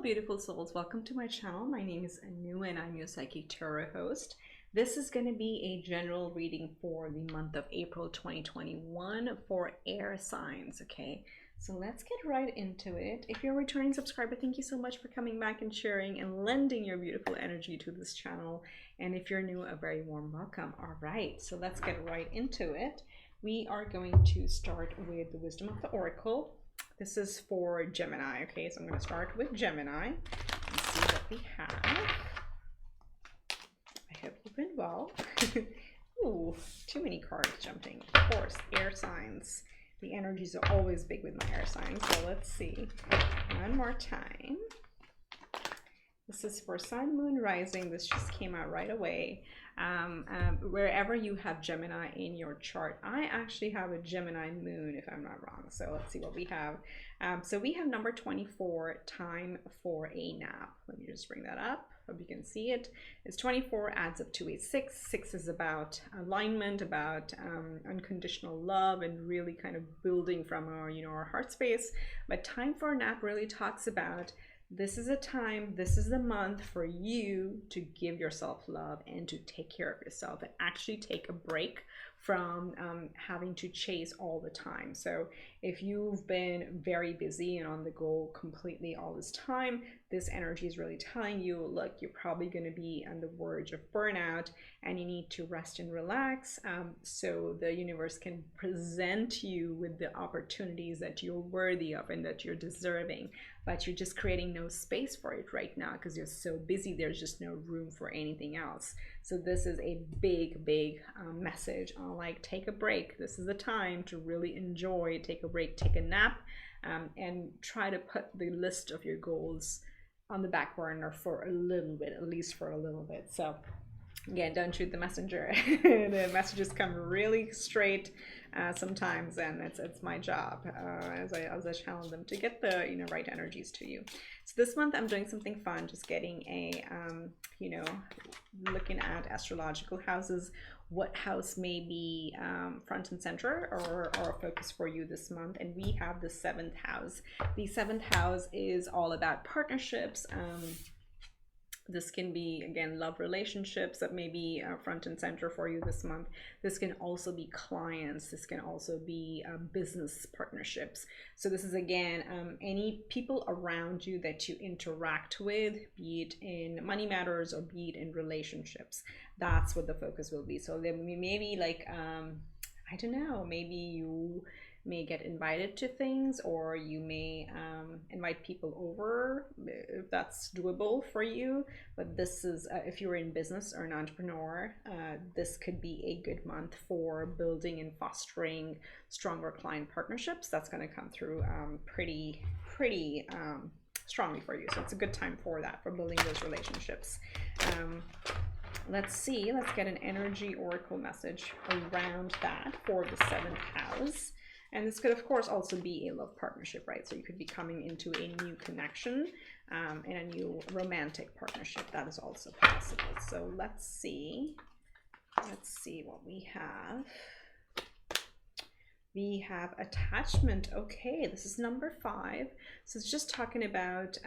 beautiful souls, welcome to my channel. My name is Anu and I'm your psychic tarot host. This is going to be a general reading for the month of April 2021 for air signs. Okay, so let's get right into it. If you're a returning subscriber, thank you so much for coming back and sharing and lending your beautiful energy to this channel. And if you're new, a very warm welcome. All right, so let's get right into it. We are going to start with the wisdom of the oracle. This is for Gemini. Okay, so I'm going to start with Gemini and see what we have. I hope you've been well. Ooh, too many cards jumping. Of course, air signs. The energies are always big with my air signs. So let's see. One more time. This is for Sun, Moon, Rising. This just came out right away. Wherever you have Gemini in your chart, I actually have a Gemini moon if I'm not wrong. So let's see what we have. So we have number 24, time for a nap. Let me just bring that up. Hope you can see it. It's 24 adds up to a 6. 6 is about alignment, about unconditional love, and really kind of building from our, our heart space. But time for a nap really talks about this is a time, this is the month for you to give yourself love and to take care of yourself and actually take a break from having to chase all the time. So if you've been very busy and on the go completely all this time, this energy is really telling you, look, you're probably going to be on the verge of burnout and you need to rest and relax, so the universe can present you with the opportunities that you're worthy of and that you're deserving. But you're just creating no space for it right now because you're so busy. There's just no room for anything else. So this is a big message on like, take a break. This is the time to really enjoy, take a break, take a nap, and try to put the list of your goals on the back burner for a little bit, at least for a little bit. So again, don't shoot the messenger. The messages come really straight sometimes, and it's my job as I channel them to get the right energies to you. So this month I'm doing something fun, just getting a looking at astrological houses, what house may be front and center or a focus for you this month. And we have the 7th house. The 7th house is all about partnerships. This can be, again, love relationships that may be front and center for you this month. This can also be clients. This can also be business partnerships. So this is, again, any people around you that you interact with, be it in money matters or be it in relationships. That's what the focus will be. So there may be like, I don't know, maybe you may get invited to things, or you may invite people over if that's doable for you. But this is if you're in business or an entrepreneur, this could be a good month for building and fostering stronger client partnerships. That's going to come through pretty strongly for you. So it's a good time for that, for building those relationships. Let's see, let's get an energy oracle message around that for the 7th house. And this could, of course, also be a love partnership, right? So you could be coming into a new connection and a new romantic partnership. That is also possible. So let's see what we have. We have attachment. Okay, this is number 5. So it's just talking about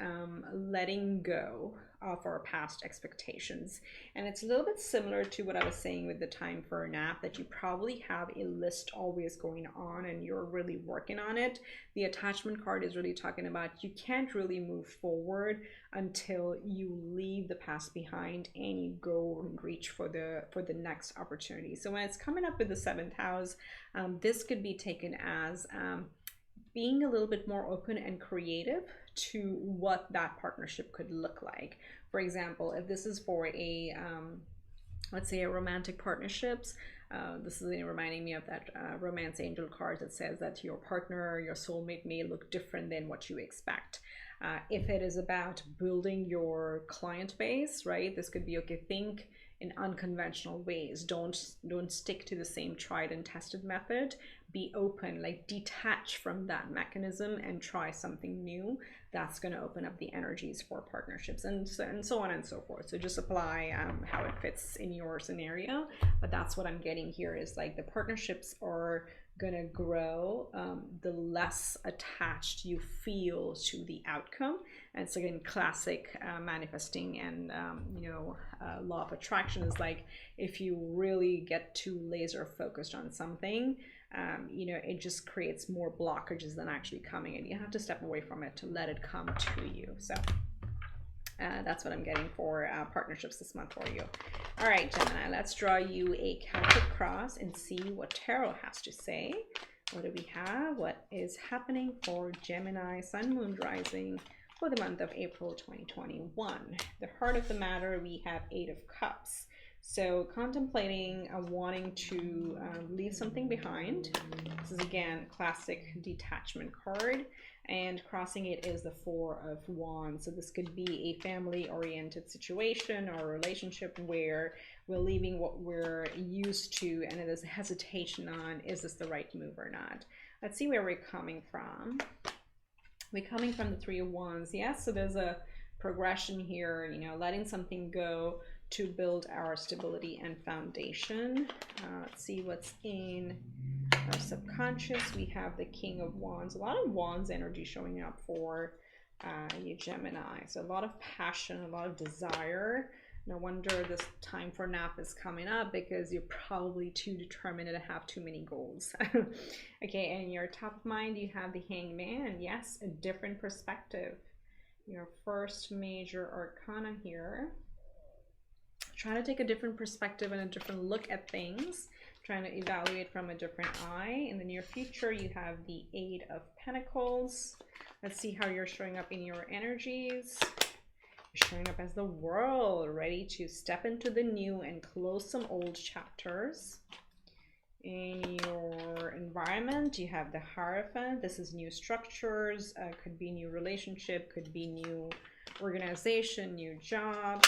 letting go of our past expectations. And it's a little bit similar to what I was saying with the time for a nap, that you probably have a list always going on and you're really working on it. The attachment card is really talking about you can't really move forward until you leave the past behind and you go and reach for the next opportunity. So when it's coming up with the 7th house, this could be taken as being a little bit more open and creative to what that partnership could look like. For example, if this is for a let's say a romantic partnerships, this is reminding me of that romance angel card that says that your partner, your soulmate may look different than what you expect. If it is about building your client base, right, this could be, okay, think in unconventional ways. Don't stick to the same tried and tested method. Be open, like detach from that mechanism and try something new. That's going to open up the energies for partnerships and so on and so forth. So just apply how it fits in your scenario. But that's what I'm getting here, is like the partnerships are gonna grow the less attached you feel to the outcome, And so again, classic manifesting and you know, law of attraction is like, if you really get too laser focused on something, you know, it just creates more blockages than actually coming, and you have to step away from it to let it come to you. So that's what I'm getting for partnerships this month for you. All right, Gemini, let's draw you a Celtic cross and see what tarot has to say. What do we have? What is happening for Gemini, Sun, Moon, Rising for the month of April 2021? The heart of the matter, we have 8 of Cups. So contemplating wanting to leave something behind. This is again classic detachment card, and crossing it is the 4 of Wands. So this could be a family oriented situation or a relationship where we're leaving what we're used to, and there's a hesitation on, is this the right move or not? Let's see where we're coming from. We're coming from the 3 of Wands. Yes, so there's a progression here, you know, letting something go to build our stability and foundation. Let's see what's in our subconscious. We have the King of Wands. A lot of Wands energy showing up for you Gemini. So a lot of passion, a lot of desire. No wonder this time for nap is coming up, because you're probably too determined to have too many goals. Okay, and in your top of mind, you have the Hangman. Yes, a different perspective. Your first major arcana here. Trying to take a different perspective and a different look at things. Trying to evaluate from a different eye. In the near future, you have the 8 of Pentacles. Let's see how you're showing up in your energies. You're showing up as the World, ready to step into the new and close some old chapters. In your environment, you have the Hierophant. This is new structures, could be new relationship, could be new organization, new job.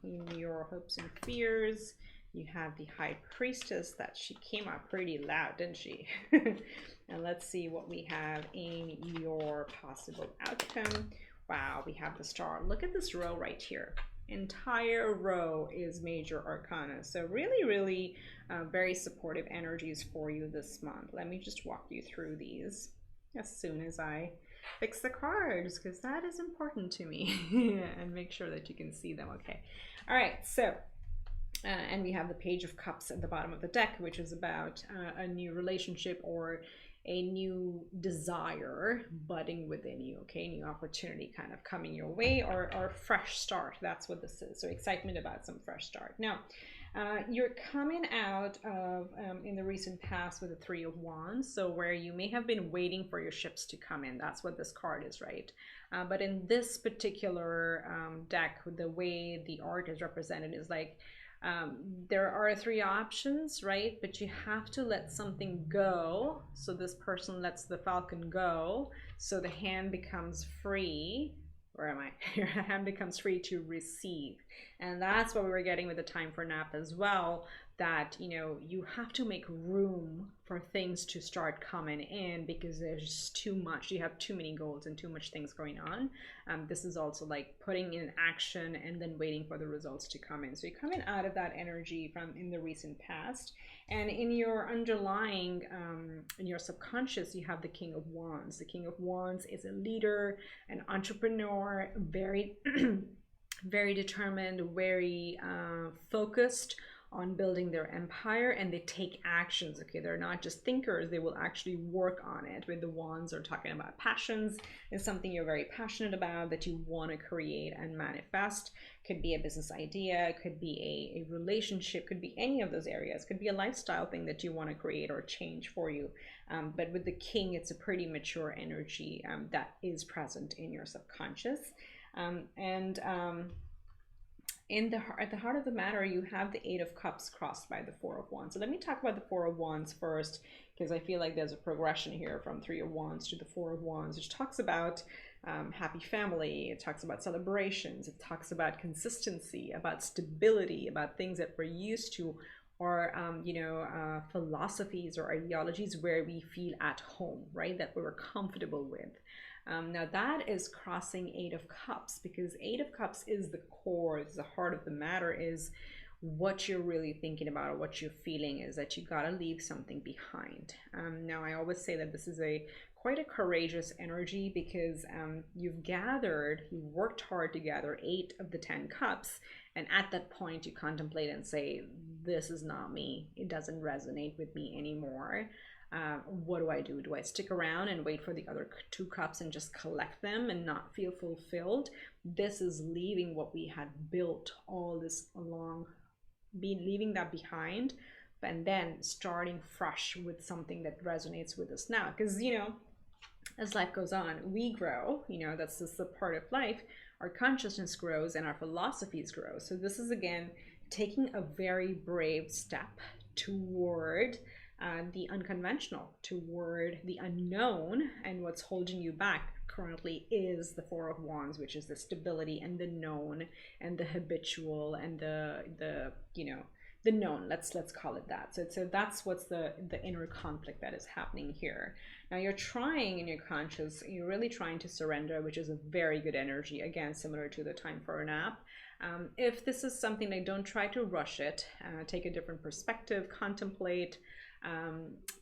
In your hopes and fears, you have the High Priestess. That she came out pretty loud, didn't she? And let's see what we have in your possible outcome. Wow, we have the Star. Look at this row right here. Entire row is major arcana. So really very supportive energies for you this month. Let me just walk you through these as soon as I fix the cards, because that is important to me. And make sure that you can see them. Okay, all right, so and we have the Page of Cups at the bottom of the deck, which is about a new relationship or a new desire budding within you. Okay, new opportunity kind of coming your way, or fresh start. That's what this is. So excitement about some fresh start. Now you're coming out of in the recent past with the 3 of Wands, so where you may have been waiting for your ships to come in. That's what this card is, right? But in this particular deck, the way the art is represented is like there are 3 options, right? But you have to let something go. So this person lets the falcon go, so the hand becomes free. Where am I? Your hand becomes free to receive. And that's what we were getting with the time for nap as well, that, you know, you have to make room for things to start coming in, because there's too much. You have too many goals and too much things going on. This is also like putting in action and then waiting for the results to come in. So you're coming out of that energy from in the recent past. And in your underlying, in your subconscious, you have the King of Wands. The King of Wands is a leader, an entrepreneur, very, very determined, very focused on building their empire, and they take actions. Okay, they're not just thinkers, they will actually work on it. With the wands, are talking about passions. Is something you're very passionate about that you want to create and manifest. Could be a business idea, could be a relationship, could be any of those areas, could be a lifestyle thing that you want to create or change for you. But with the king, it's a pretty mature energy that is present in your subconscious. At the heart of the matter, you have the 8 of Cups crossed by the 4 of Wands. So let me talk about the 4 of Wands first, because I feel like there's a progression here from 3 of Wands to the 4 of Wands, which talks about happy family. It talks about celebrations. It talks about consistency, about stability, about things that we're used to, or philosophies or ideologies where we feel at home, right? That we're comfortable with. Now that is crossing 8 of Cups, because 8 of Cups is the core, is the heart of the matter, is what you're really thinking about or what you're feeling is that you gotta leave something behind. Now, I always say that this is quite a courageous energy because you worked hard to gather 8 of the 10 cups, and at that point you contemplate and say, this is not me, it doesn't resonate with me anymore. What do I do? Do I stick around and wait for the other 2 cups and just collect them and not feel fulfilled? This is leaving what we had built all this along, leaving that behind, and then starting fresh with something that resonates with us now. Because, you know, as life goes on, we grow, you know, that's just a part of life. Our consciousness grows and our philosophies grow. So this is, again, taking a very brave step toward the unconventional, toward the unknown. And what's holding you back currently is the 4 of Wands, which is the stability and the known and the habitual and the you know, the known, let's call it that. So that's what's the inner conflict that is happening here. Now you're trying in your conscious, you're really trying to surrender, which is a very good energy, again similar to the time for a nap. If this is something, like, don't try to rush it. Take a different perspective, contemplate,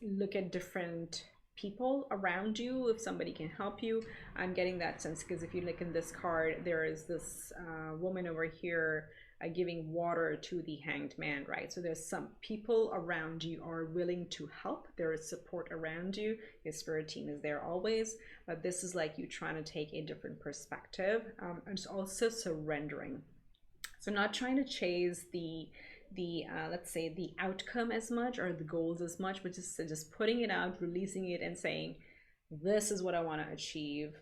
look at different people around you if somebody can help you. I'm getting that sense because if you look in this card, there is this woman over here giving water to the Hanged Man, right? So there's some people around you are willing to help. There is support around you. Your spirit team is there always, but this is like you trying to take a different perspective, and also surrendering. So not trying to chase the let's say the outcome as much or the goals as much, but just putting it out, releasing it, and saying, this is what I want to achieve.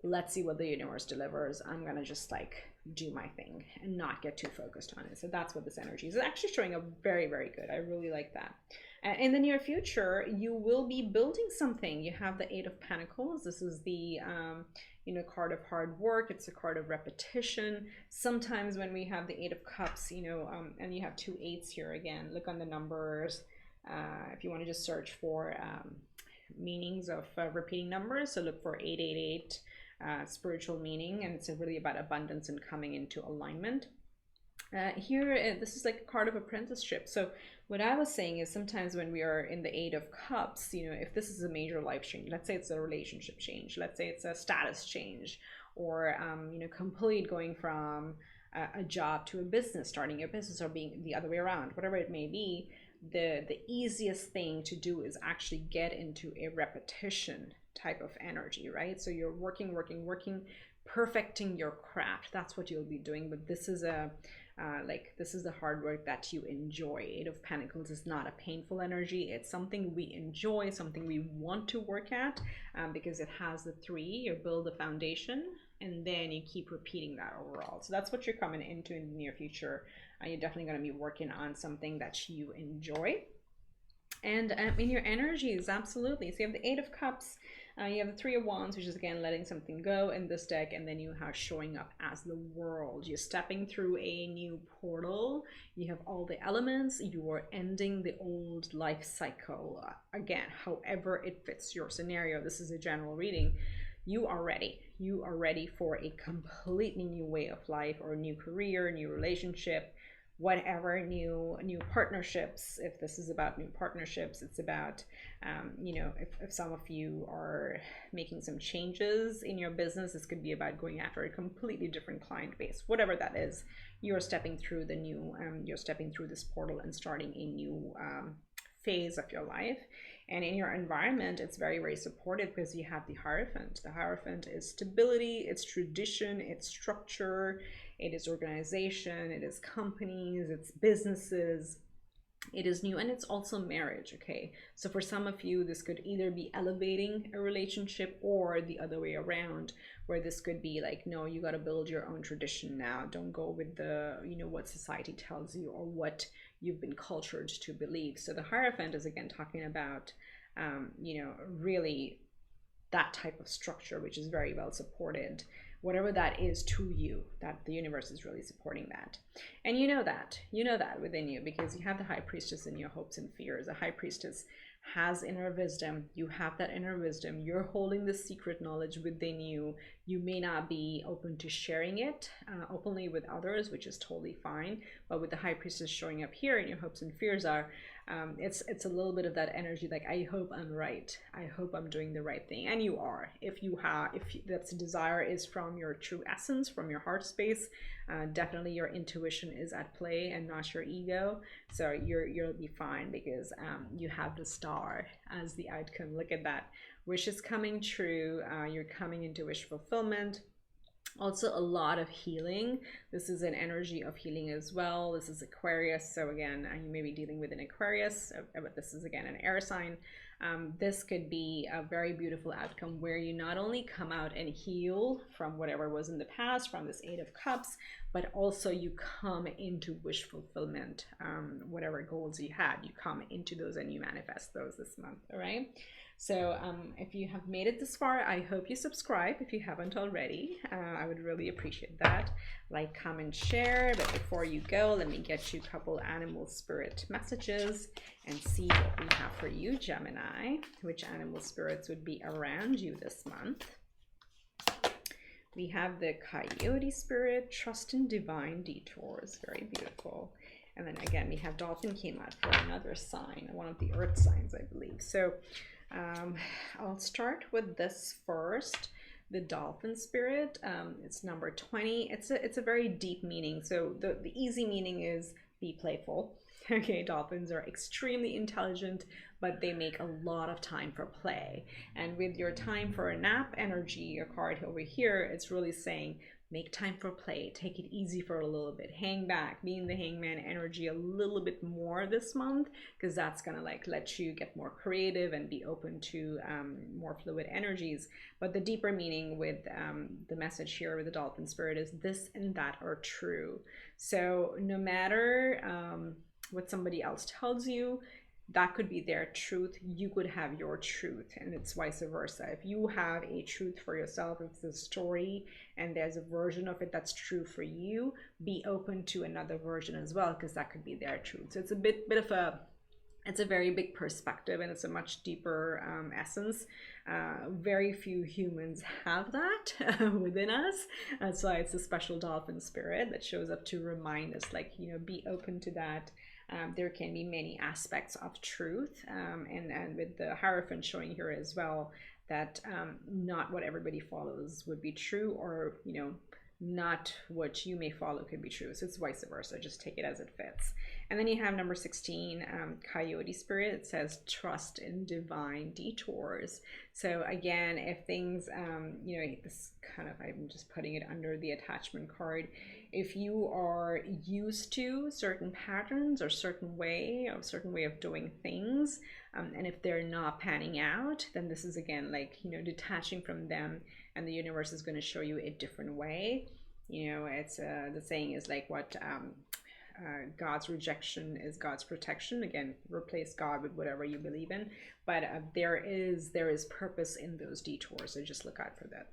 Let's see what the universe delivers. I'm gonna just like do my thing and not get too focused on it. So that's what this energy is. It's actually showing up very, very good. I really like that. In the near future, you will be building something. You have the 8 of Pentacles. This is the you know, card of hard work. It's a card of repetition. Sometimes when we have the 8 of Cups, you know, and you have 2 8s here, again, look on the numbers. If you want to just search for meanings of repeating numbers, so look for 888. Spiritual meaning, and it's really about abundance and coming into alignment. Here, this is like a card of apprenticeship. So what I was saying is sometimes when we are in the 8 of Cups, you know, if this is a major life change, let's say it's a relationship change, let's say it's a status change, or you know, complete going from a job to a business, starting a business, or being the other way around, whatever it may be, the easiest thing to do is actually get into a repetition type of energy, right? So you're working, perfecting your craft. That's what you'll be doing. But this is this is the hard work that you enjoy. 8 of Pentacles is not a painful energy. It's something we enjoy, something we want to work at, because it has the 3. You build a foundation and then you keep repeating that overall. So that's what you're coming into in the near future. You're definitely going to be working on something that you enjoy. And in your energies, absolutely. So you have the 8 of Cups, you have the 3 of Wands, which is again letting something go in this deck, and then you have showing up as the World. You're stepping through a new portal. You have all the elements. You are ending the old life cycle. Again, however it fits your scenario. This is a general reading. You are ready. You are ready for a completely new way of life, or a new career, new relationship, whatever, new partnerships. If this is about new partnerships, it's about you know, if some of you are making some changes in your business, this could be about going after a completely different client base. Whatever that is, you're stepping through the new you're stepping through this portal and starting a new phase of your life. And in your environment, it's very, very supportive because you have the Hierophant. The Hierophant is stability, it's tradition, it's structure, it is organization, it is companies, it's businesses, it is new, and it's also marriage. Okay, so for some of you, this could either be elevating a relationship or the other way around, where this could be like, no, you got to build your own tradition now. Don't go with the, you know, what society tells you or what you've been cultured to believe. So the Hierophant is again talking about you know, really that type of structure, which is very well supported, whatever that is to you, that the universe is really supporting that. And you know that within you, because you have the High Priestess in your hopes and fears. The High Priestess has inner wisdom. You have that inner wisdom. You're holding the secret knowledge within you. You may not be open to sharing it openly with others, which is totally fine. But with the High Priestess showing up here, and your hopes and fears are, it's a little bit of that energy, like, I hope I'm right. I hope I'm doing the right thing. And you are. If that's desire is from your true essence, from your heart space, definitely your intuition is at play and not your ego. So you'll be fine, because you have the star as the outcome. Look at that. Wish is coming true. You're coming into wish fulfillment. Also a lot of healing. This is an energy of healing as well. This is Aquarius, so again, you may be dealing with an Aquarius, but this is again an air sign. This could be a very beautiful outcome where you not only come out and heal from whatever was in the past, from this Eight of Cups, but also you come into wish fulfillment. Whatever goals you had, you come into those and you manifest those this month. All right. So if you have made it this far, I hope you subscribe if you haven't already. I would really appreciate that. Like, comment, share. But before you go, let me get you a couple animal spirit messages and see what we have for you, Gemini. Which animal spirits would be around you this month? We have the Coyote spirit, trust in divine detours. Very beautiful. And then again, we have Dolphin came out for another sign, one of the earth signs, I believe. So I'll start with this first, the Dolphin spirit. It's number 20. It's a very deep meaning. So the easy meaning is be playful. Okay, dolphins are extremely intelligent, but they make a lot of time for play. And with your time for a nap energy, your card over here, it's really saying make time for play, take it easy for a little bit, hang back, be in the hangman energy a little bit more this month, because that's gonna like let you get more creative and be open to more fluid energies. But the deeper meaning with the message here with the Dolphin spirit is this and that are true. So no matter what somebody else tells you, that could be their truth. You could have your truth, and it's vice versa. If you have a truth for yourself, if it's a story and there's a version of it that's true for you, be open to another version as well, because that could be their truth. So it's a bit of a, it's a very big perspective, and it's a much deeper essence. Very few humans have that within us. That's why it's a special Dolphin spirit that shows up to remind us, like, you know, be open to that. There can be many aspects of truth, and with the Hierophant showing here as well, that not what everybody follows would be true, or, you know, not what you may follow could be true. So it's vice versa. Just take it as it fits. And then you have number 16, Coyote spirit. It says trust in divine detours. So again, if things, you know, this kind of, I'm just putting it under the attachment card. If you are used to certain patterns or certain way of doing things, and if they're not panning out, then this is again like, you know, detaching from them, and the universe is going to show you a different way. You know, it's the saying is like what God's rejection is God's protection. Again, replace God with whatever you believe in, but there is purpose in those detours, so just look out for that.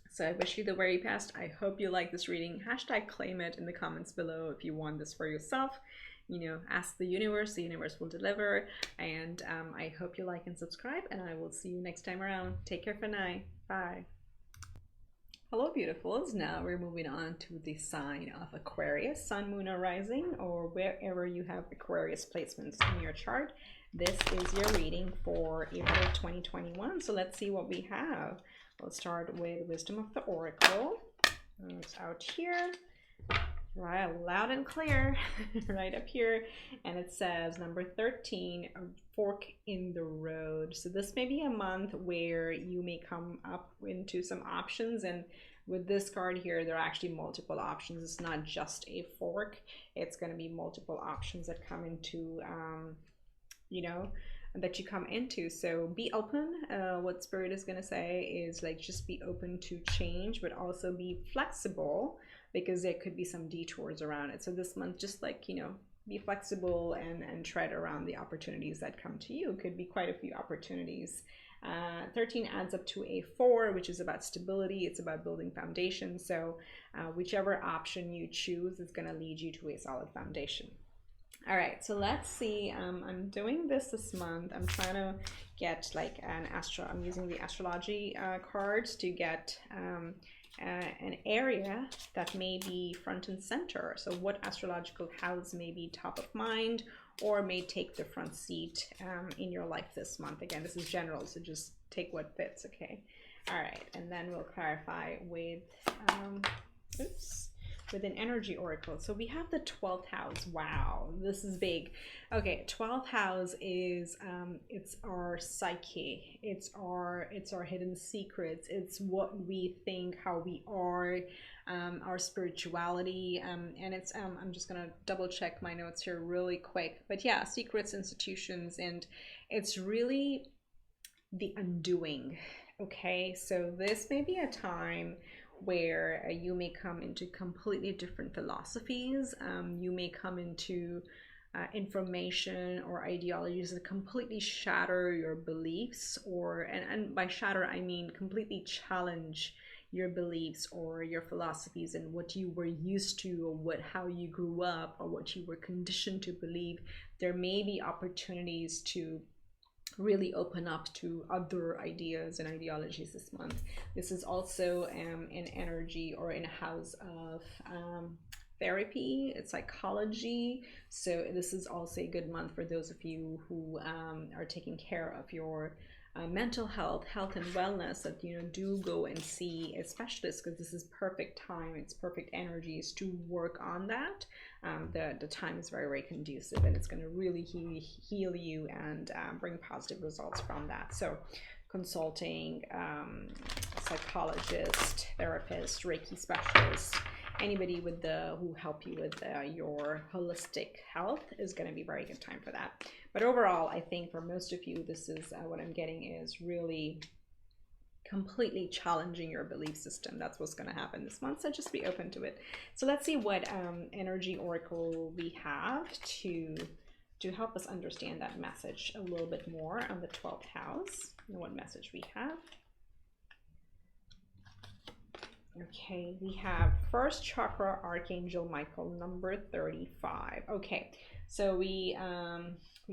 So I wish you the very best. I hope you like this reading. Hashtag claim it in the comments below if you want this for yourself. You know, ask the universe will deliver. And I hope you like and subscribe, and I will see you next time around. Take care for now. Bye. Hello, beautifuls. Now we're moving on to the sign of Aquarius, Sun, Moon, or Rising, or wherever you have Aquarius placements in your chart. This is your reading for April 2021. So let's see what we have. We'll start with Wisdom of the Oracle. It's out here, right, loud and clear, right up here. And it says number 13, a fork in the road. So this may be a month where you may come up into some options. And with this card here, there are actually multiple options. It's not just a fork. It's going to be multiple options that come into, you know, that you come into. So be open. What Spirit is going to say is like, just be open to change, but also be flexible, because there could be some detours around it. So this month, just like, you know, be flexible and tread around the opportunities that come to you. Could be quite a few opportunities. 13 adds up to a 4, which is about stability. It's about building foundation. So whichever option you choose is going to lead you to a solid foundation. All right, so let's see. I'm doing this month. I'm trying to get like I'm using the astrology cards to get an area that may be front and center. So what astrological house may be top of mind or may take the front seat in your life this month. Again, this is general, so just take what fits, okay? All right, and then we'll clarify with, with an energy oracle. So we have the 12th house. Wow, this is big. Okay, 12th house is it's our psyche, it's our hidden secrets, it's what we think, how we are, our spirituality, and it's I'm just gonna double check my notes here really quick, but yeah, secrets, institutions, and it's really the undoing. Okay, so this may be a time where you may come into completely different philosophies. You may come into information or ideologies that completely shatter your beliefs, or and by shatter I mean completely challenge your beliefs or your philosophies and what you were used to, or how you grew up, or what you were conditioned to believe. There may be opportunities to really open up to other ideas and ideologies this month. This is also an energy or in a house of therapy, it's psychology. So this is also a good month for those of you who are taking care of your mental health and wellness, that do go and see a specialist, because this is perfect time, it's perfect energies to work on that. The time is very, very conducive, and it's going to really heal you and bring positive results from that. So consulting, psychologist, therapist, Reiki specialist, anybody with who help you with your holistic health is going to be a very good time for that. But overall, I think for most of you, this is what I'm getting is really completely challenging your belief system. That's what's going to happen this month, so just be open to it. So let's see what energy oracle we have to help us understand that message a little bit more on the 12th house, and what message we have. Okay, we have first chakra, Archangel Michael, number 35. Okay, so we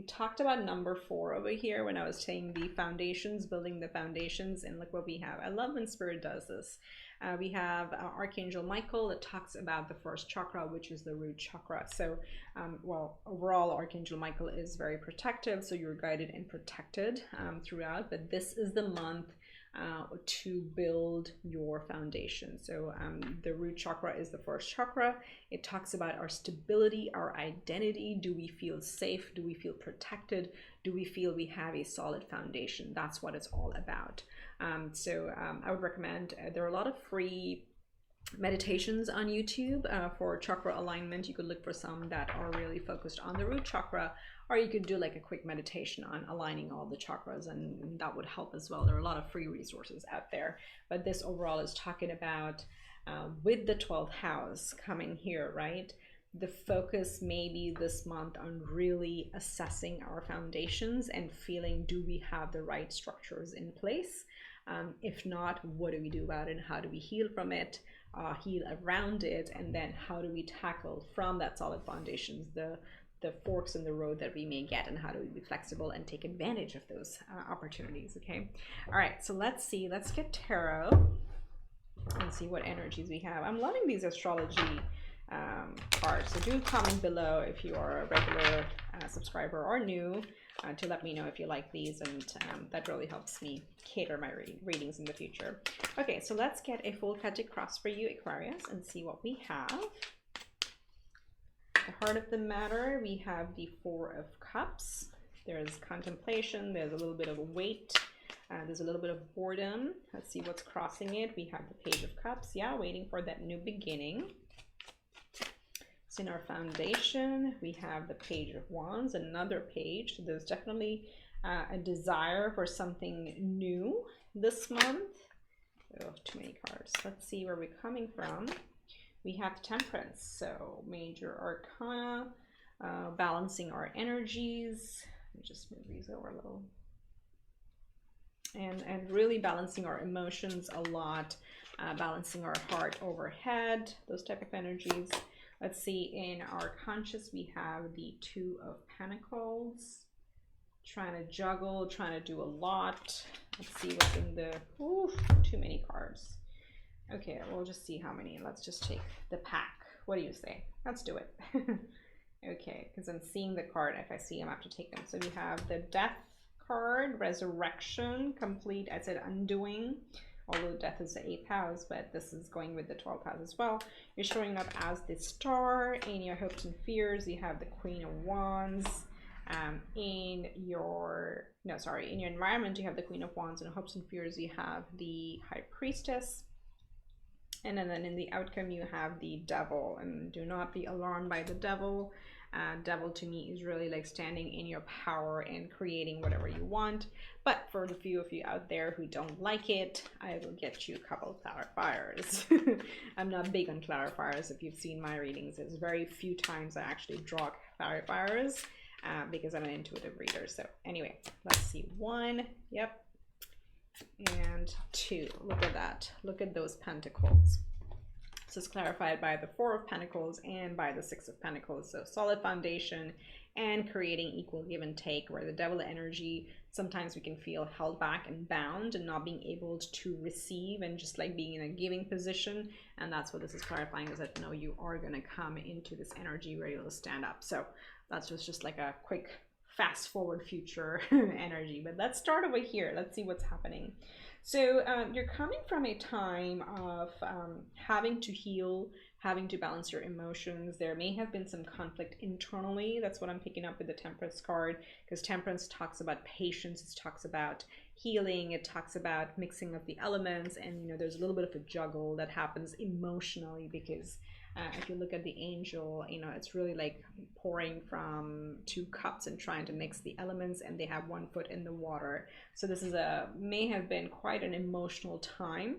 talked about number 4 over here when I was saying the foundations, building the foundations, and look what we have. I love when Spirit does this. We have Archangel Michael that talks about the first chakra, which is the root chakra. So, well, overall, Archangel Michael is very protective, so you're guided and protected throughout, but this is the month to build your foundation. So the root chakra is the first chakra. It talks about our stability, our identity. Do we feel safe? Do we feel protected? Do we feel we have a solid foundation? That's what it's all about. I would recommend, there are a lot of free meditations on YouTube for chakra alignment. You could look for some that are really focused on the root chakra, or you could do like a quick meditation on aligning all the chakras, and that would help as well. There are a lot of free resources out there, but this overall is talking about with the 12th house coming here, right? The focus may be this month on really assessing our foundations and feeling, do we have the right structures in place? If not, what do we do about it, and how do we heal from it, heal around it, and then how do we tackle from that solid foundations the forks in the road that we may get, and how do we be flexible and take advantage of those opportunities. Okay, all right, so let's get tarot and see what energies we have. I'm loving these astrology cards, so do comment below if you are a regular subscriber or new to let me know if you like these, and that really helps me cater my readings in the future. Okay, so let's get a full Celtic cross for you, Aquarius, and see what we have. The heart of the matter, we have the 4 of Cups. There's contemplation, there's a little bit of weight, there's a little bit of boredom. Let's see what's crossing it. We have the Page of Cups, yeah, waiting for that new beginning. So in our foundation, we have the Page of Wands, another page. So there's definitely a desire for something new this month. Oh, too many cards. Let's see where we're coming from. We have Temperance, so major arcana, balancing our energies. Let me just move these over a little. And really balancing our emotions a lot, balancing our heart over head, those type of energies. Let's see, in our conscious, we have the 2 of Pentacles, trying to juggle, trying to do a lot. Let's see what's in the, ooh, too many cards. Okay, we'll just see how many. Let's just take the pack. What do you say? Let's do it. Okay, because I'm seeing the card. If I see them, I have to take them. So we have the Death card, Resurrection, Complete. I said Undoing, although Death is the 8th house, but this is going with the 12th house as well. You're showing up as the Star. In your hopes and fears, you have the Queen of Wands. In your environment, you have the Queen of Wands. In hopes and fears, you have the High Priestess. And then in the outcome, you have the Devil. And do not be alarmed by the Devil. Devil to me is really like standing in your power and creating whatever you want. But for the few of you out there who don't like it, I will get you a couple of clarifiers. I'm not big on clarifiers. If you've seen my readings, there's very few times I actually draw clarifiers because I'm an intuitive reader. So anyway, let's see. 1, yep. And 2, look at that. Look at those pentacles. This is clarified by the 4 of Pentacles and by the 6 of Pentacles. So solid foundation and creating equal give and take, where the Devil energy, sometimes we can feel held back and bound and not being able to receive and just like being in a giving position. And that's what this is clarifying, is that no, you are going to come into this energy where you'll stand up. So that's just like a quick fast forward future energy. But let's start over here. Let's see what's happening. So you're coming from a time of having to heal, having to balance your emotions. There may have been some conflict internally. That's what I'm picking up with the Temperance card, because Temperance talks about patience, it talks about healing, it talks about mixing of the elements, and you know, there's a little bit of a juggle that happens emotionally, because if you look at the angel, you know, it's really like pouring from 2 cups and trying to mix the elements, and they have 1 foot in the water. So this is may have been quite an emotional time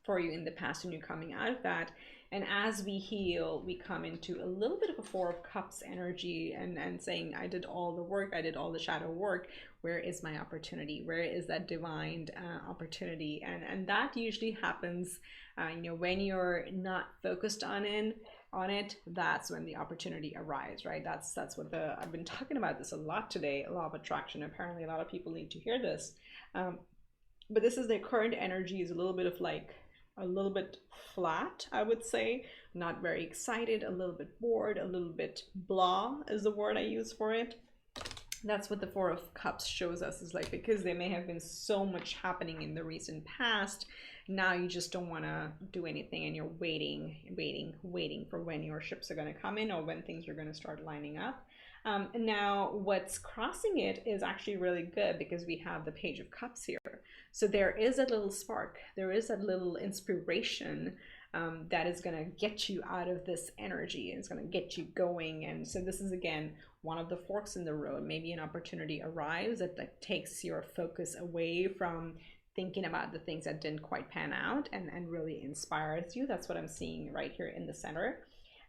for you in the past, and you're coming out of that. And as we heal, we come into a little bit of a 4 of Cups energy and saying, I did all the work, I did all the shadow work. Where is my opportunity? Where is that divine opportunity? And that usually happens, you know, when you're not focused on it, that's when the opportunity arrives, right? That's what I've been talking about this a lot today, law of attraction. Apparently a lot of people need to hear this. But this is the current energy is a little bit of like, a little bit flat, I would say, not very excited, a little bit bored, a little bit blah is the word I use for it. That's what the 4 of Cups shows us, is like, because there may have been so much happening in the recent past, now you just don't want to do anything, and you're waiting for when your ships are going to come in or when things are going to start lining up. Now what's crossing it is actually really good, because we have the Page of Cups here. So there is a little spark, there is a little inspiration that is going to get you out of this energy, and it's going to get you going. And so this is again one of the forks in the road. Maybe an opportunity arrives that takes your focus away from thinking about the things that didn't quite pan out, and really inspires you. That's what I'm seeing right here in the center.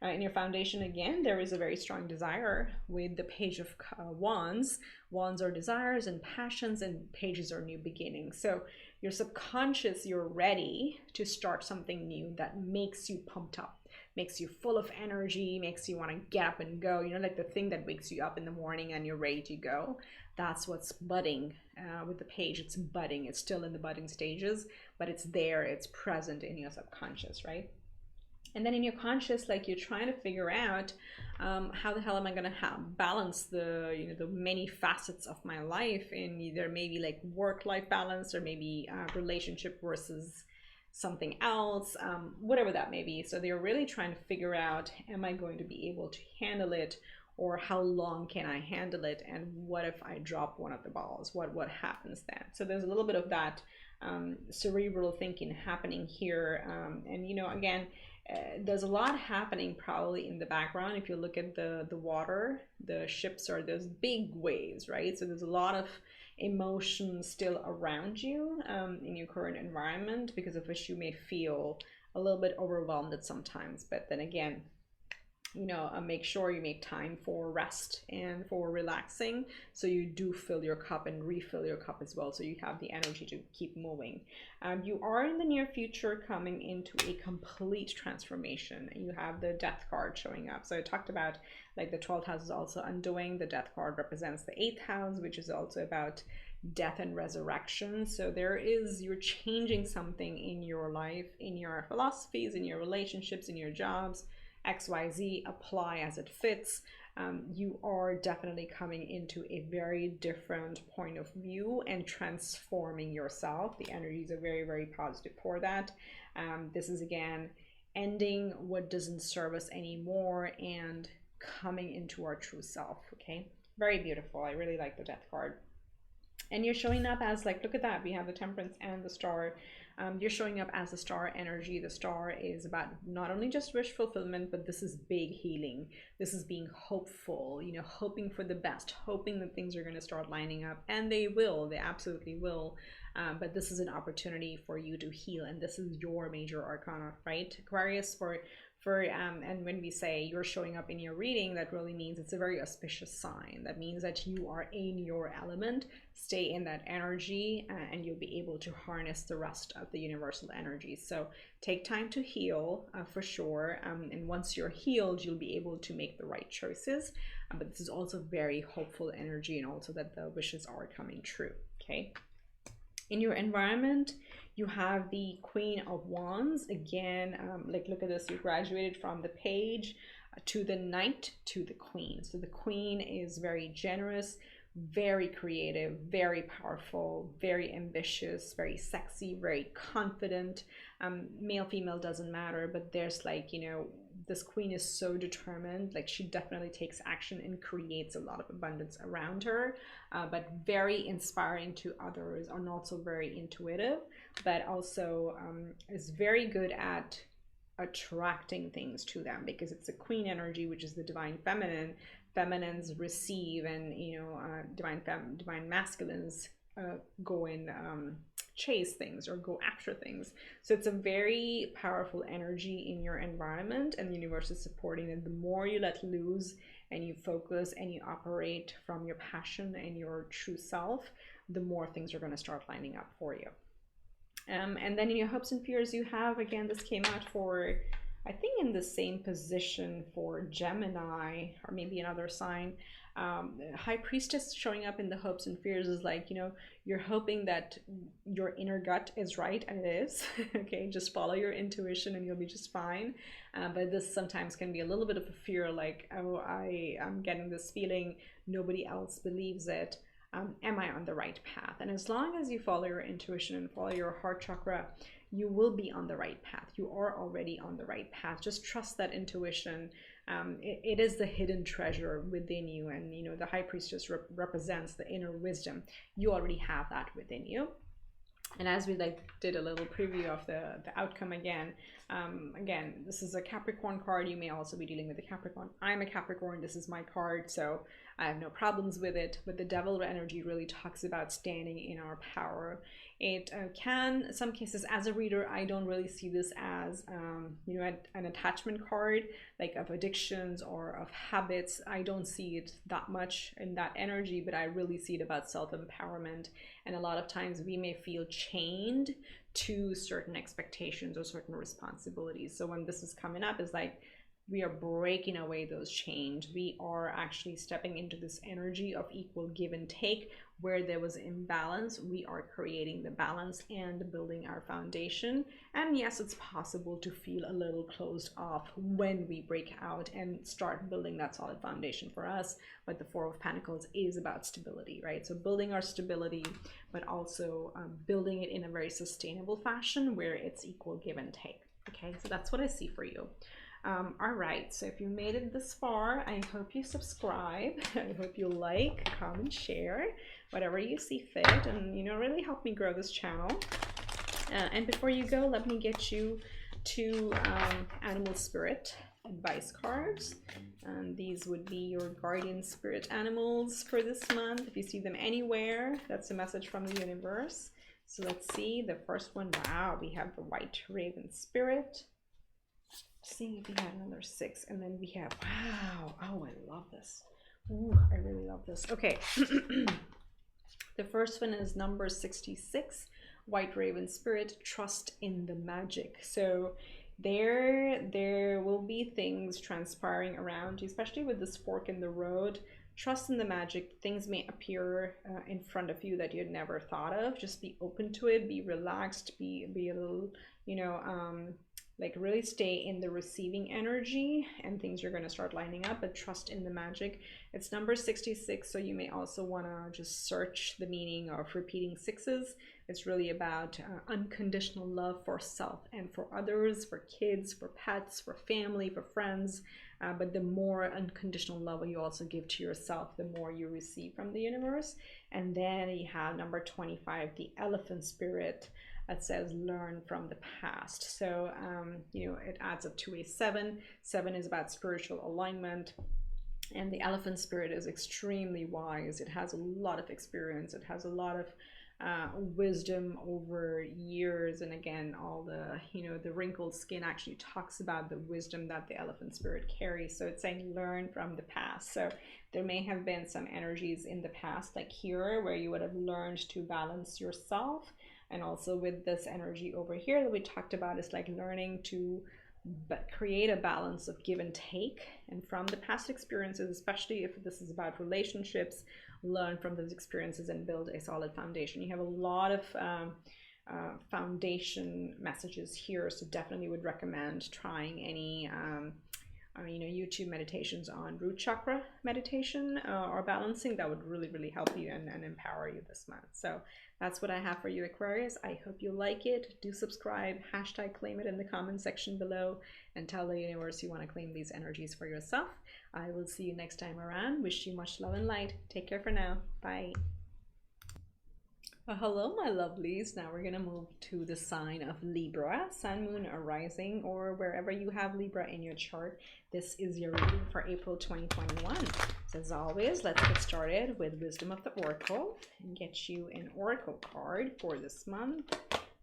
In your foundation, again, there is a very strong desire with the Page of Wands. Wands are desires and passions, and pages are new beginnings. So your subconscious, you're ready to start something new that makes you pumped up, makes you full of energy, makes you want to get up and go. You know, like the thing that wakes you up in the morning and you're ready to go. That's what's budding with the page. It's budding. It's still in the budding stages, but it's there. It's present in your subconscious, right? And then in your conscious, like you're trying to figure out how the hell am I going to balance the, you know, the many facets of my life, in either maybe like work-life balance, or maybe relationship versus something else, whatever that may be. So they're really trying to figure out, am I going to be able to handle it, or how long can I handle it, and what if I drop one of the balls? What happens then? So there's a little bit of that cerebral thinking happening here, and you know, again, there's a lot happening probably in the background. If you look at the water, the ships are those big waves, right? So there's a lot of emotion still around you in your current environment, because of which you may feel a little bit overwhelmed at sometimes. But then again, you know, make sure you make time for rest and for relaxing, so you do fill your cup and refill your cup as well, so you have the energy to keep moving. You are in the near future coming into a complete transformation. You have the Death card showing up. So I talked about like the 12th house is also undoing. The Death card represents the 8th house, which is also about death and resurrection. So you're changing something in your life, in your philosophies, in your relationships, in your jobs. XYZ, apply as it fits. You are definitely coming into a very different point of view and transforming yourself. The energies are very, very positive for that. This is again ending what doesn't serve us anymore and coming into our true self. Okay, very beautiful. I really like the Death card. And you're showing up as, like, look at that, we have the Temperance and the Star. You're showing up as the Star energy. The Star is about not only just wish fulfillment, but this is big healing. This is being hopeful, you know, hoping for the best, hoping that things are going to start lining up, and they will, they absolutely will. But this is an opportunity for you to heal, and this is your major arcana, right, Aquarius? And when we say you're showing up in your reading, that really means it's a very auspicious sign. That means that you are in your element. Stay in that energy, and you'll be able to harness the rest of the universal energy. So take time to heal, for sure. And once you're healed, you'll be able to make the right choices. But this is also very hopeful energy, and also that the wishes are coming true. Okay. In your environment, you have the Queen of Wands. Again, like, look at this. You graduated from the Page to the Knight to the Queen. So the Queen is very generous, very creative, very powerful, very ambitious, very sexy, very confident. Male, female, doesn't matter, but there's, like, you know, this Queen is so determined. Like, she definitely takes action and creates a lot of abundance around her, but very inspiring to others, and also very intuitive, but also is very good at attracting things to them, because it's a Queen energy, which is the divine feminine. Feminines receive, and, you know, divine masculines go and chase things or go after things. So it's a very powerful energy in your environment, and the universe is supporting it. The more you let loose and you focus and you operate from your passion and your true self, the more things are going to start lining up for you. And then in your hopes and fears, you have, again, this came out for, I think, in the same position for Gemini, or maybe another sign. High Priestess showing up in the hopes and fears is like, you know, you're hoping that your inner gut is right, and it is. Okay, just follow your intuition and you'll be just fine. But this sometimes can be a little bit of a fear, like, oh, I'm getting this feeling, nobody else believes it. Am I on the right path? And as long as you follow your intuition and follow your heart chakra, you will be on the right path. You are already on the right path. Just trust that intuition. It is the hidden treasure within you. And, you know, the High Priestess represents the inner wisdom. You already have that within you. And as we did a little preview of the outcome again, this is a Capricorn card. You may also be dealing with a Capricorn. I'm a Capricorn. This is my card, so I have no problems with it. But the Devil energy really talks about standing in our power. It can, in some cases, as a reader, I don't really see this as, you know, an attachment card, like of addictions or of habits. I don't see it that much in that energy, but I really see it about self-empowerment. And a lot of times we may feel chained to certain expectations or certain responsibilities. So when this is coming up, it's like we are breaking away those chains. We are actually stepping into this energy of equal give and take. Where there was imbalance, we are creating the balance and building our foundation. And yes, it's possible to feel a little closed off when we break out and start building that solid foundation for us. But the Four of Pentacles is about stability, right? So building our stability, but also building it in a very sustainable fashion where it's equal give and take. Okay, so that's what I see for you. All right, so if you made it this far, I hope you subscribe. I hope you like, comment, share, whatever you see fit, and, you know, really help me grow this channel. And before you go, let me get you two animal spirit advice cards. These would be your guardian spirit animals for this month. If you see them anywhere, that's a message from the universe. So let's see the first one. Wow, we have the white raven spirit. Seeing if we had another 6, and then we have, wow, oh, I love this. Ooh, I really love this. Okay. The first one is number 66, white raven spirit, trust in the magic. So there will be things transpiring around you, especially with this fork in the road. trust in the magic. Things may appear in front of you that you'd never thought of. Just be open to it, be relaxed, be a little, you know, like really stay in the receiving energy, and things are going to start lining up, but trust in the magic. It's number 66, so you may also want to just search the meaning of repeating sixes. It's really about unconditional love for self and for others, for kids, for pets, for family, for friends. But the more unconditional love you also give to yourself, the more you receive from the universe. And then you have number 25, the elephant spirit. That says learn from the past. So you know, it adds up to a 7. 7 is about spiritual alignment, and the elephant spirit is extremely wise. It has a lot of experience, it has a lot of wisdom over years, and again, all the, you know, the wrinkled skin actually talks about the wisdom that the elephant spirit carries. So it's saying learn from the past. So there may have been some energies in the past, like here, where you would have learned to balance yourself. And also with this energy over here that we talked about, is like learning to create a balance of give and take. And from the past experiences, especially if this is about relationships, learn from those experiences and build a solid foundation. You have a lot of foundation messages here, so definitely would recommend trying any you know, YouTube meditations on root chakra meditation or balancing. That would really help you and empower you this month. So that's what I have for you, Aquarius. I hope you like it. Do subscribe, hashtag claim it in the comment section below, and tell the universe you want to claim these energies for yourself. I will see you next time around. Wish you much love and light. Take care for now. Bye. Well, hello, my lovelies. Now we're going to move to the sign of Libra, Sun, Moon, or Rising, or wherever you have Libra in your chart. This is your reading for April 2021. So as always, let's get started with Wisdom of the Oracle and get you an Oracle card for this month.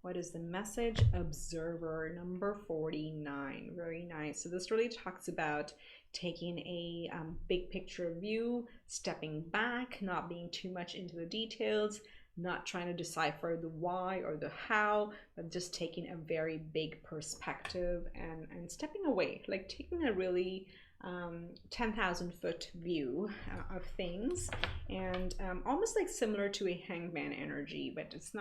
What is the message? Observer, number 49. Very nice. So this really talks about taking a big picture view, stepping back, not being too much into the details, not trying to decipher the why or the how, but just taking a very big perspective and stepping away, like taking a really 10,000 foot view of things, and almost like similar to a hangman energy, but it's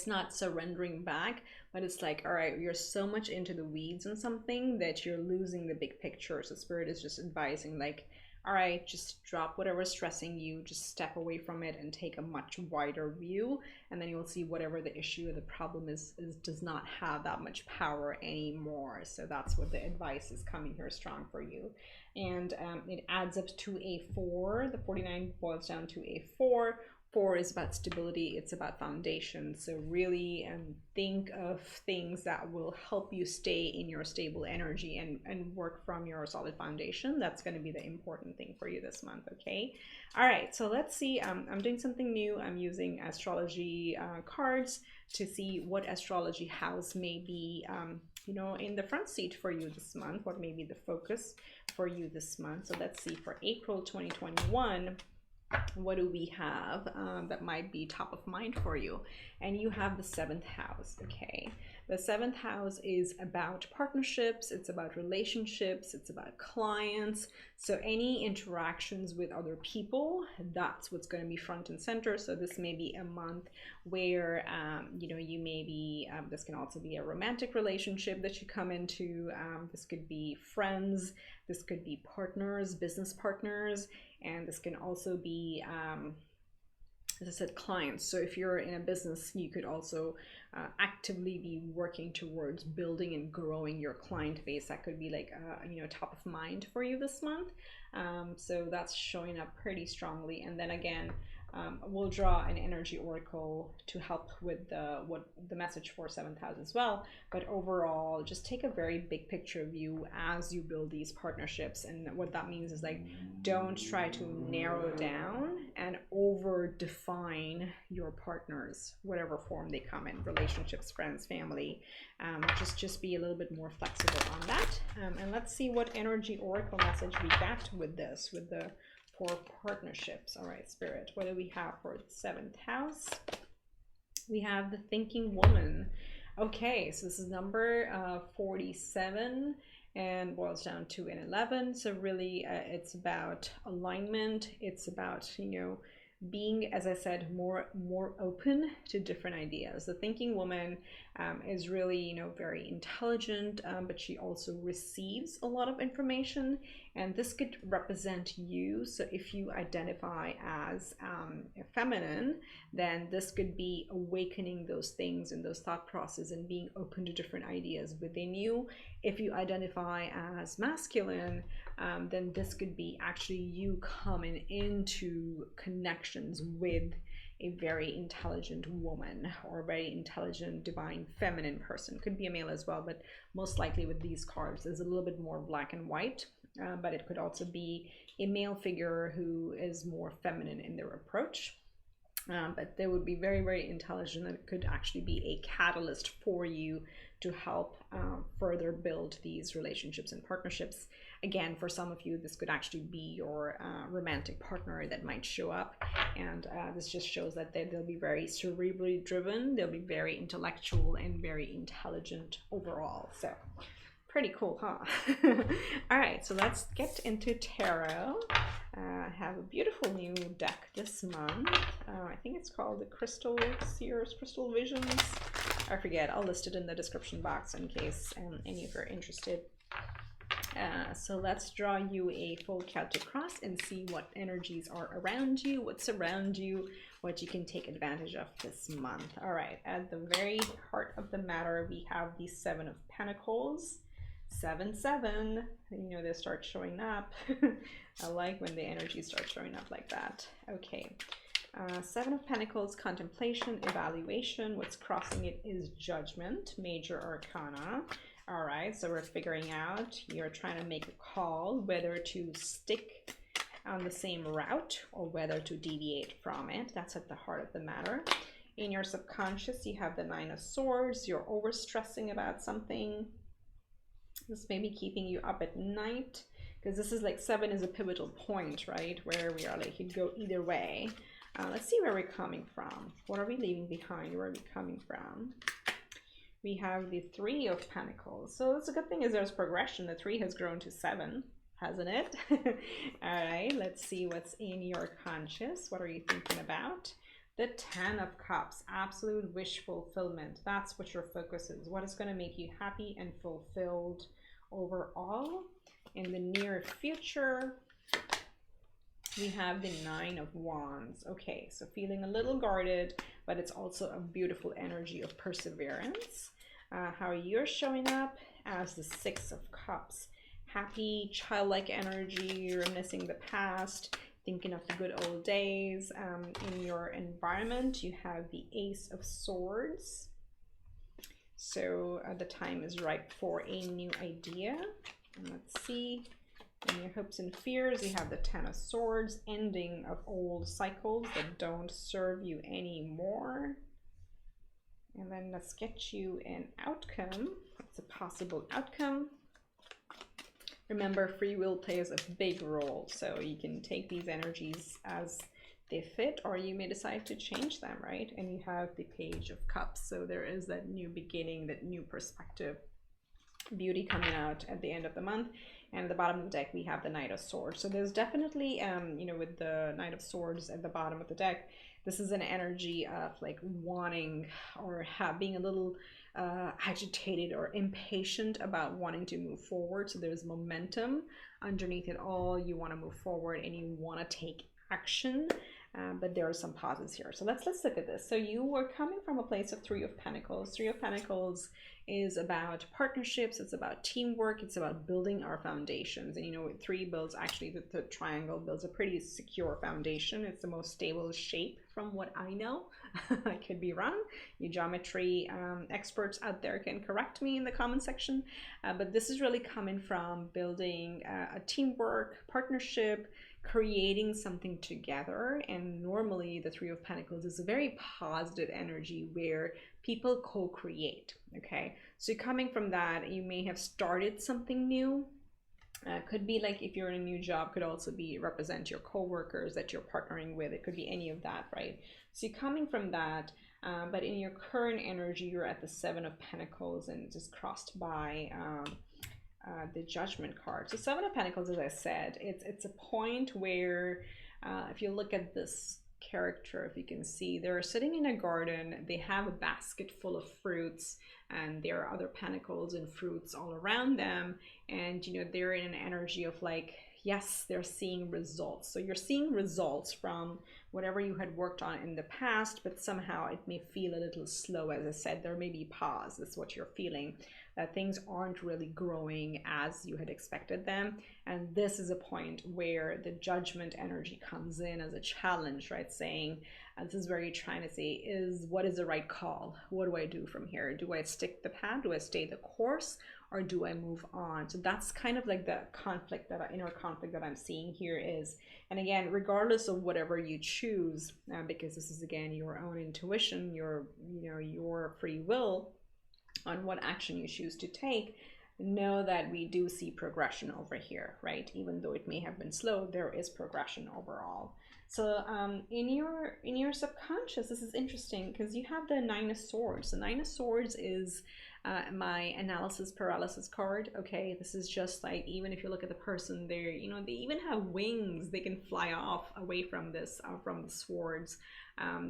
not surrendering back, but it's like, all right, you're so much into the weeds on something that you're losing the big picture. So Spirit is just advising, like, all right, just drop whatever's stressing you, just step away from it and take a much wider view, and then you'll see whatever the issue or the problem is does not have that much power anymore. So that's what the advice is coming here strong for you. And it adds up to a 4. The 49 boils down to a 4. 4 is about stability, it's about foundation. So really think of things that will help you stay in your stable energy and work from your solid foundation. That's going to be the important thing for you this month, okay? All right, so let's see. I'm doing something new. I'm using astrology cards to see what astrology house may be you know, in the front seat for you this month. What may be the focus for you this month? So let's see, for April 2021, what do we have that might be top of mind for you? And you have the 7th house, okay? The 7th house is about partnerships, it's about relationships, it's about clients. So any interactions with other people, that's what's going to be front and center. So this may be a month where you know, you may be this can also be a romantic relationship that you come into. This could be friends, this could be partners, business partners, and this can also be as I said, clients. So if you're in a business, you could also actively be working towards building and growing your client base. That could be like you know, top of mind for you this month. So that's showing up pretty strongly. And then again, we'll draw an energy oracle to help with the message for 7th house as well. But overall, just take a very big picture view as you build these partnerships. And what that means is, like, don't try to narrow down and over define your partners, whatever form they come in, relationships, friends, family. Just be a little bit more flexible on that. And let's see what energy oracle message we got with this, with the for partnerships. All right, Spirit, what do we have for the 7th house? We have the thinking woman. Okay, so this is number 47, and boils down to an 11. So really it's about alignment. It's about, you know, being, as I said, more open to different ideas. The thinking woman is really, you know, very intelligent, but she also receives a lot of information, and this could represent you. So if you identify as feminine, then this could be awakening those things and those thought processes and being open to different ideas within you. If you identify as masculine, then this could be actually you coming into connections with a very intelligent woman or a very intelligent divine feminine person. Could be a male as well, but most likely with these cards there's a little bit more black and white, but it could also be a male figure who is more feminine in their approach. But they would be very, very intelligent, and it could actually be a catalyst for you to help further build these relationships and partnerships. Again, for some of you, this could actually be your romantic partner that might show up, and this just shows that they'll be very cerebrally driven, they'll be very intellectual and very intelligent overall. So pretty cool, huh? All right, so let's get into tarot. I have a beautiful new deck this month. I think it's called the Crystal Seers, Crystal Visions. I forget, I'll list it in the description box in case any of you are interested. So let's draw you a full Celtic cross and see what energies are around you, what's around you, what you can take advantage of this month. All right, at the very heart of the matter, we have the Seven of Pentacles. 7-7, you know, they start showing up. I like when the energies start showing up like that. Okay, Seven of Pentacles, contemplation, evaluation. What's crossing it is judgment, major arcana. All right, so we're figuring out, you're trying to make a call whether to stick on the same route or whether to deviate from it. That's at the heart of the matter. In your subconscious, you have the Nine of Swords. You're overstressing about something. This may be keeping you up at night, because this is like 7 is a pivotal point, right? Where we are like, you go either way. Let's see where we're coming from. What are we leaving behind? Where are we coming from? We have the Three of Pentacles. So that's a good thing, is there's progression. The 3 has grown to 7, hasn't it? All right, let's see what's in your conscious. What are you thinking about? The 10 of Cups, absolute wish fulfillment. That's what your focus is. What is going to make you happy and fulfilled overall? In the near future, we have the Nine of Wands. Okay, so feeling a little guarded, but it's also a beautiful energy of perseverance. How you're showing up as the Six of Cups. Happy, childlike energy, reminiscing the past, thinking of the good old days. In your environment, you have the Ace of Swords. So the time is ripe for a new idea. And let's see. In your hopes and fears, you have the Ten of Swords, ending of old cycles that don't serve you anymore. And then let's get you an outcome. What's a possible outcome? Remember, free will plays a big role, so you can take these energies as they fit, or you may decide to change them, right? And you have the Page of Cups, so there is that new beginning, that new perspective, beauty coming out at the end of the month. And at the bottom of the deck, we have the Knight of Swords. So there's definitely, you know, with the Knight of Swords at the bottom of the deck, this is an energy of like wanting or being a little agitated or impatient about wanting to move forward. So there's momentum underneath it all. You want to move forward and you want to take action, but there are some pauses here. So let's look at this. So you were coming from a place of Three of Pentacles. Three of Pentacles is about partnerships, it's about teamwork, it's about building our foundations. And you know, 3 builds, actually the triangle builds a pretty secure foundation. It's the most stable shape from what I know. I could be wrong. You geometry experts out there can correct me in the comment section, but this is really coming from building a teamwork, partnership, creating something together. And normally the Three of Pentacles is a very positive energy where people co-create. Okay, so coming from that, you may have started something new. Could be like, if you're in a new job, could also be represent your co-workers that you're partnering with. It could be any of that, right? So you're coming from that, but in your current energy, you're at the Seven of Pentacles, and just crossed by the Judgment card. So Seven of Pentacles, as I said, it's a point where if you look at this character, if you can see, they're sitting in a garden, they have a basket full of fruits, and there are other pentacles and fruits all around them, and you know, they're in an energy of like, yes, they're seeing results. So you're seeing results from whatever you had worked on in the past, but somehow it may feel a little slow. As I said, there may be pause. That's what you're feeling, that things aren't really growing as you had expected them. And this is a point where the Judgment energy comes in as a challenge, right? Saying, this is where you're trying to say, what is the right call? What do I do from here? Do I stick the path? Do I stay the course? Or do I move on? So that's kind of like the conflict, that inner conflict that I'm seeing here is, and again, regardless of whatever you choose, because this is again your own intuition, your free will on what action you choose to take, know that we do see progression over here, right? Even though it may have been slow, there is progression overall. So in your subconscious, this is interesting because you have the Nine of Swords. The Nine of Swords is my analysis paralysis card. Okay, this is just like, even if you look at the person there, you know, they even have wings, they can fly off away from this from the swords.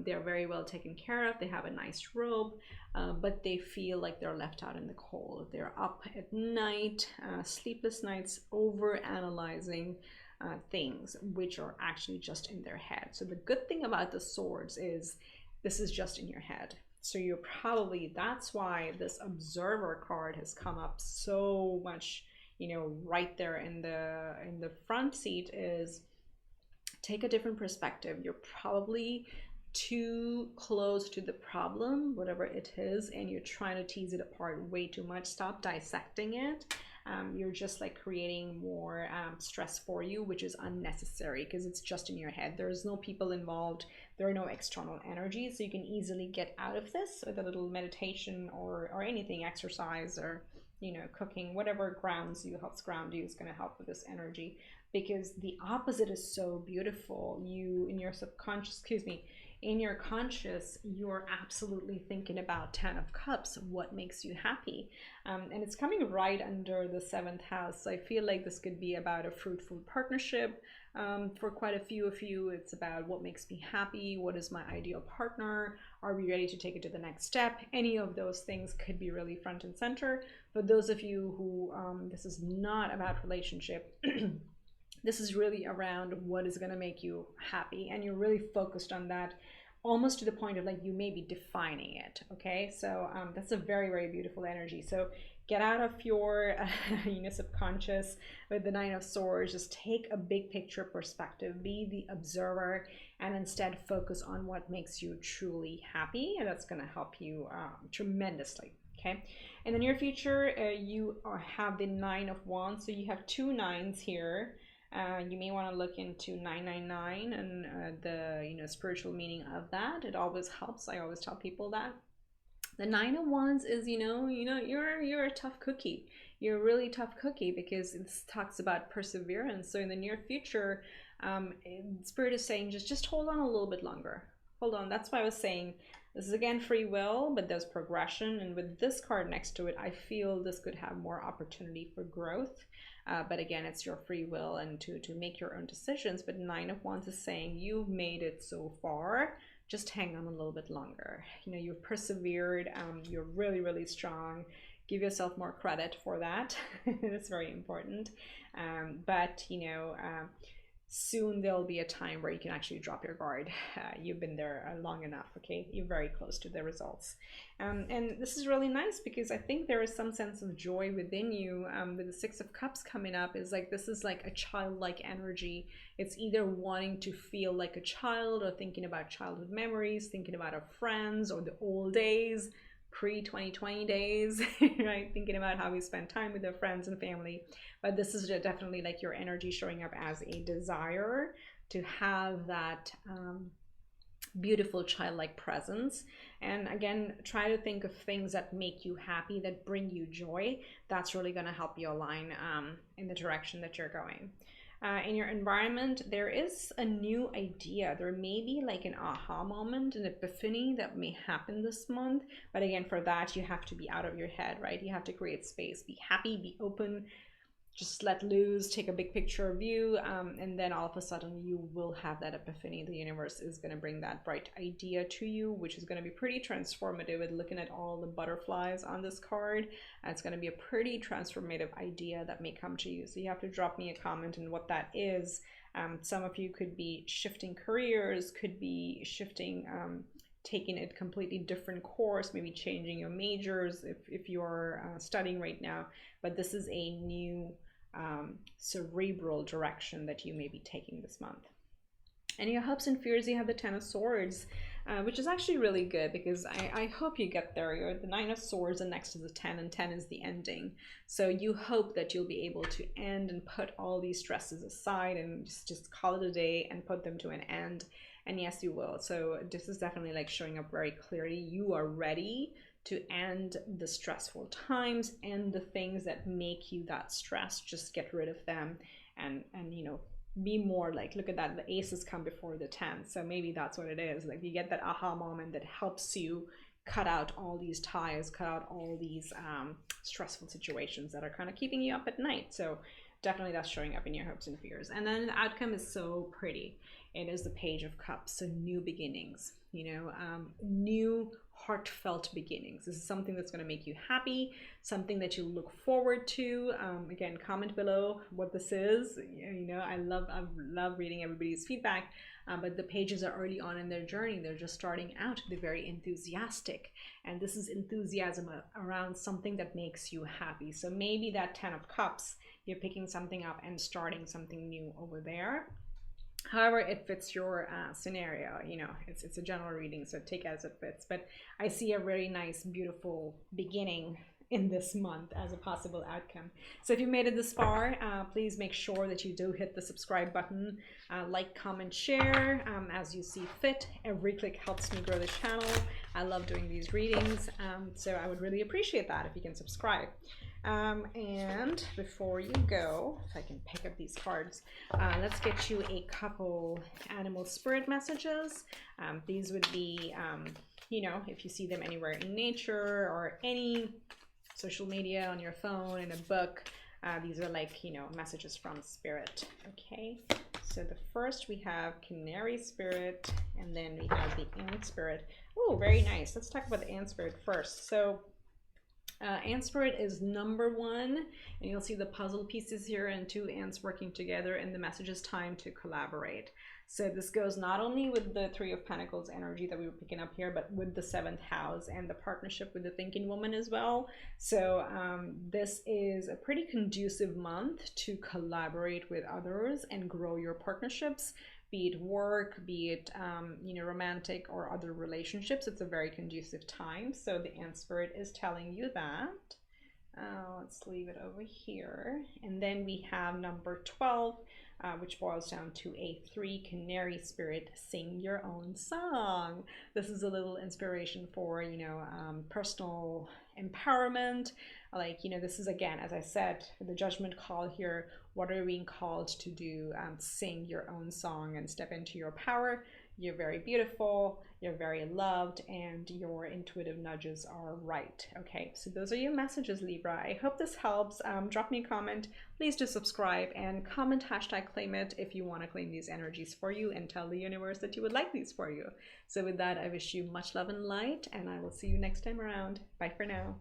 They're very well taken care of, they have a nice robe, but they feel like they're left out in the cold. They're up at night, sleepless nights, over analyzing things which are actually just in their head. So the good thing about the swords is this is just in your head. So you're probably, that's why this Observer card has come up so much, you know, right there in the front seat, is take a different perspective. You're probably too close to the problem, whatever it is, and you're trying to tease it apart way too much. Stop dissecting it. You're just like creating more stress for you, which is unnecessary because it's just in your head. There's no people involved, there are no external energies, so you can easily get out of this with a little meditation or anything, exercise, or you know, cooking, whatever grounds you, helps ground you, is going to help with this energy, because the opposite is so beautiful. You, in your subconscious, in your conscious, you're absolutely thinking about 10 of Cups, what makes you happy. And it's coming right under the 7th house. So I feel like this could be about a fruitful partnership. For quite a few of you, it's about what makes me happy, what is my ideal partner, are we ready to take it to the next step? Any of those things could be really front and center. For those of you who this is not about relationship, this is really around what is going to make you happy, and you're really focused on that, almost to the point of like you may be defining it. Okay, so that's a very, very beautiful energy. So get out of your subconscious with the Nine of Swords. Just take a big picture perspective, be the observer, and instead focus on what makes you truly happy, and that's going to help you tremendously. Okay, in the near future, you have the Nine of Wands, so you have two nines here. You may want to look into 999 and the spiritual meaning of that. It always helps. I always tell people that the Nine of Wands is you're a tough cookie. You're a really tough cookie, because it talks about perseverance. So in the near future, Spirit is saying just hold on a little bit longer. Hold on. That's why I was saying this is again free will, but there's progression. And with this card next to it, I feel this could have more opportunity for growth. But again, it's your free will and to make your own decisions. But Nine of Wands is saying you've made it so far. Just hang on a little bit longer. You know, you've persevered. You're really, really strong. Give yourself more credit for that. It's very important. But soon there'll be a time where you can actually drop your guard. You've been there long enough. Okay, you're very close to the results, and this is really nice because I think there is some sense of joy within you. With the Six of Cups coming up, is like this is like a childlike energy. It's either wanting to feel like a child, or thinking about childhood memories, thinking about our friends or the old days, pre-2020 days, right? Thinking about how we spend time with our friends and family. But this is definitely like your energy showing up as a desire to have that beautiful childlike presence. And again, try to think of things that make you happy, that bring you joy. That's really going to help you align in the direction that you're going. In your environment, there is a new idea. There may be like an aha moment, an epiphany that may happen this month. But again, for that, you have to be out of your head, right? You have to create space. Be happy, be open, just let loose, take a big picture of you, and then all of a sudden you will have that epiphany. The universe is going to bring that bright idea to you, which is going to be pretty transformative. And looking at all the butterflies on this card, it's going to be a pretty transformative idea that may come to you. So you have to drop me a comment on what that is. Some of you could be shifting careers, could be shifting, taking a completely different course, maybe changing your majors if you're studying right now. But this is a new cerebral direction that you may be taking this month. And your hopes and fears, you have the 10 of Swords, which is actually really good, because I hope you get there. You're the 9 of Swords, and next is the 10, and 10 is the ending. So you hope that you'll be able to end and put all these stresses aside and just call it a day and put them to an end. And yes, you will. So this is definitely like showing up very clearly. You are ready to end the stressful times and the things that make you that stressed. Just get rid of them and you know, be more like, look at that, the aces come before the 10. So maybe that's what it is. Like you get that aha moment that helps you cut out all these ties, cut out all these stressful situations that are kind of keeping you up at night. So definitely that's showing up in your hopes and fears. And then the outcome is so pretty. It is the Page of Cups, so new beginnings, you know, new heartfelt beginnings. This is something that's going to make you happy, something that you look forward to. Again, comment below what this is. You know, I love reading everybody's feedback, but the pages are early on in their journey. They're just starting out. They're very enthusiastic, and this is enthusiasm around something that makes you happy. So maybe that 10 of Cups, you're picking something up and starting something new over there. However it fits your scenario, you know, it's a general reading, so take it as it fits. But I see a very nice, beautiful beginning in this month as a possible outcome. So if you made it this far, please make sure that you do hit the subscribe button, like, comment, share as you see fit. Every click helps me grow the channel. I love doing these readings, so I would really appreciate that if you can subscribe. And before you go, if I can pick up these cards, let's get you a couple animal spirit messages. These would be, you know, if you see them anywhere in nature or any social media, on your phone, in a book, these are like, you know, messages from spirit. Okay, so the first we have Canary Spirit, and then we have the Ant Spirit. Oh, very nice. Let's talk about the Ant Spirit first. So Ant Spirit is number 1, and you'll see the puzzle pieces here and 2 ants working together, and the message is time to collaborate. So this goes not only with the 3 of Pentacles energy that we were picking up here, but with the 7th house and the partnership with the thinking woman as well. So this is a pretty conducive month to collaborate with others and grow your partnerships, be it work, be it you know, romantic or other relationships. It's a very conducive time. So the Ant Spirit is telling you that. Let's leave it over here. And then we have number 12, which boils down to a 3, Canary Spirit, sing your own song. This is a little inspiration for, you know, personal empowerment. Like, you know, this is, again, as I said, the judgment call here. What are we being called to do? Sing your own song and step into your power. You're very beautiful, you're very loved, and your intuitive nudges are right. Okay, so those are your messages, Libra. I hope this helps. Drop me a comment. Please do subscribe and comment #claim it if you want to claim these energies for you, and tell the universe that you would like these for you. So with that, I wish you much love and light, and I will see you next time around. Bye for now.